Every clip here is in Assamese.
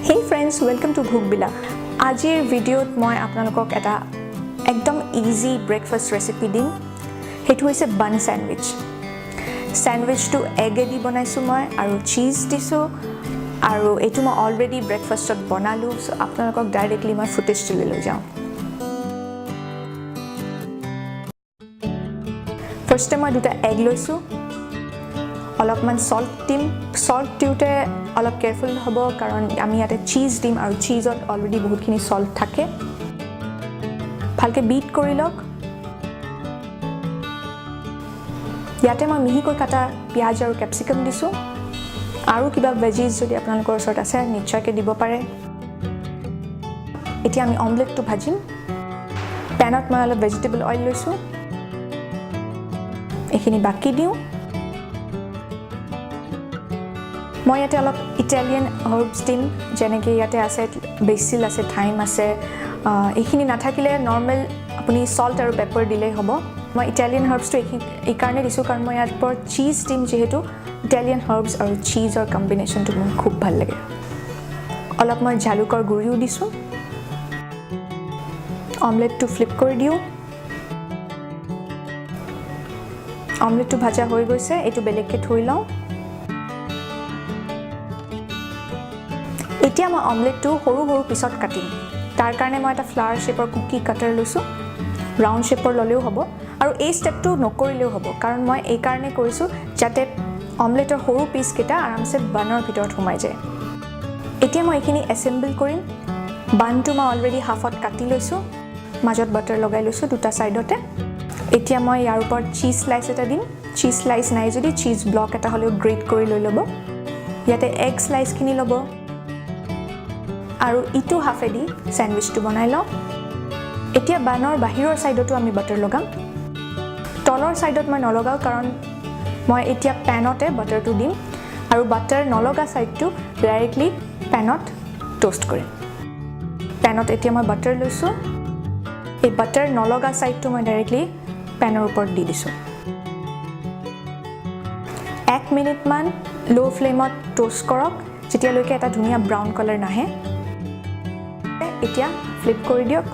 Hey friends, welcome to Bhog Bilash. Ajir video moi apnalokok eta ekdom easy breakfast recipe dim. Hetu hoise bun sandwich. Sandwich to egg edi banaisu moi aru cheese disu aru etu moi already breakfast ot banalu so apnalokok directly moi footage tuli loi jao. First time moi duta egg loisu. অলপমান সল্ট দিম সল্ট দিওতে অলপ কেয়ারফুল হ'ব কাৰণ আমি ইয়াতে চিজ দিম আৰু চিজত অলৰেডি বহুতখিনি সল্ট থাকে ভালকে বিট কৰি লওক ইয়াতে মই মিহিকৈ কাটা পিয়াজ আৰু ক্যাপসিকাম দিছো আৰু কিবা ভেজিস যদি আপোনালোকৰ ওচৰত আছে নিশ্চয়কৈ দিব পাৰে এতিয়া আমি অমলেটটো ভাজিম পেনত মই অলপ ভেজিটেবল অইল লৈছো এখিনি বাকি দিও মই ইয়াতে অলপ ইটালিয়ান হার্বস দিম যেনেকে ইয়াতে আছে বেসিল আছে থাইম আছে এখিনি নাথাকিলে নরমাল আপুনি সল্ট আৰু পেপাৰ দিলে হ'ব মই ইটালিয়ান হাৰ্বসটো এই কাৰণে দিছো কাৰণ মই ইয়াত পৰ চিজ দিম যেহেতু ইটালিয়ান হাৰ্বস আৰু চিজৰ কম্বিনেশনটো মোৰ খুব ভাল লাগে অলপ মই জালুকৰ গুড়িও দিছো অমলেটটো ফ্লিপ কৰি দিও অমলেটটো ভাজা হৈ গৈছে এটো বেলেগকে থৈ লওঁ এতিয়া মই অমলেটটো সৰু সৰু পিছত কাটিম তাৰ কাৰণে মই এটা ফ্লাৱাৰ শেপৰ কুকি কাটাৰ লৈছো ৰাউন্ড শেপৰ ললেও হ'ব আৰু এই ষ্টেপটো নকৰিলেও হ'ব কাৰণ মই এই কাৰণে কৰিছো যাতে অমলেটৰ সৰু পিস কেটা আৰামছে বানৰ ভিতৰত সোমাই যায় এতিয়া মই এখিনি এসেম্বল কৰিম বানটো মই অলৰেডি হাফত কাটি লৈছো মাজত বাটাৰ লগাই লৈছো দুটা সাইডতে এতিয়া মই ইয়াৰ ওপৰত চিজ স্লাইস এটা দিম চিজ স্লাইস নাই যদি চিজ ব্লক এটা হলেও গ্ৰেট কৰি লৈ ল'ব ইয়াতে এগ স্লাইস খিনি ল'ব আৰু ইটো হাফেদি স্যান্ডউইচটো বনাই লও এতিয়া বানৰ বাহিৰৰ সাইডটো আমি বাটাৰ লগাম তলৰ সাইডত মই নলগাও কাৰণ মই এতিয়া প্যানতে বাটাৰটো দিম আৰু বাটাৰ নলগা সাইডটো ডাইৰেক্টলি প্যানত টোস্ট কৰিম প্যানত এতিয়া মই বাটাৰ লৈছো এই বাটাৰ নলগা সাইডটো মই ডাইৰেক্টলি প্যানৰ ওপৰত দি দিছো 1 মিনিট মান লো ফ্লেমত টোস্ট কৰক যেতিয়ালৈকে এটা ধুনিয়া ব্ৰাউন কালাৰ নাহে এতিয়া ফ্লিপ কৰি দিয়ক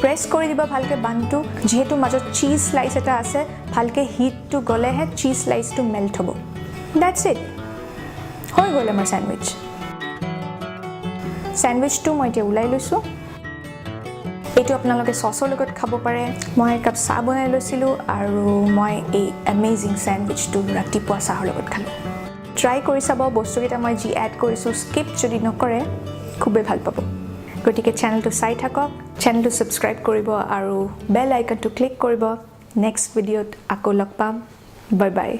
প্ৰেছ কৰি দিবা ভালকে বানটো যেহেতু মাজত চিজ স্লাইস এটা আছে ভালকে হিটটো গলেহে চিজ স্লাইসটো মেল্ট হ'ব দ্যাটস ইট হৈ গ'ল আমাৰ স্যান্ডউইচটো মই এতিয়া উলাই লৈছো এটো আপোনালোকে সসৰ লগত খাব পাৰে মই এক কাপ চাহ বনাই লৈছিলো আৰু মই এই অ্যামেজিং স্যান্ডউইচটো ৰাতিপুৱা চাহৰ লগত খালো ট্ৰাই কৰি চাব বস্তুকেইটা মই জি এড কৰিছো স্কিপ যদি নকৰে খুবেই ভাল পাব গতিকে চেনেলটো চাই থাকক চেনেলটো সাবস্ক্ৰাইব কৰিব আৰু বেল আইকনটো ক্লিক কৰিব নেক্সট ভিডিঅত আকৌ লগ পাম বাই বাই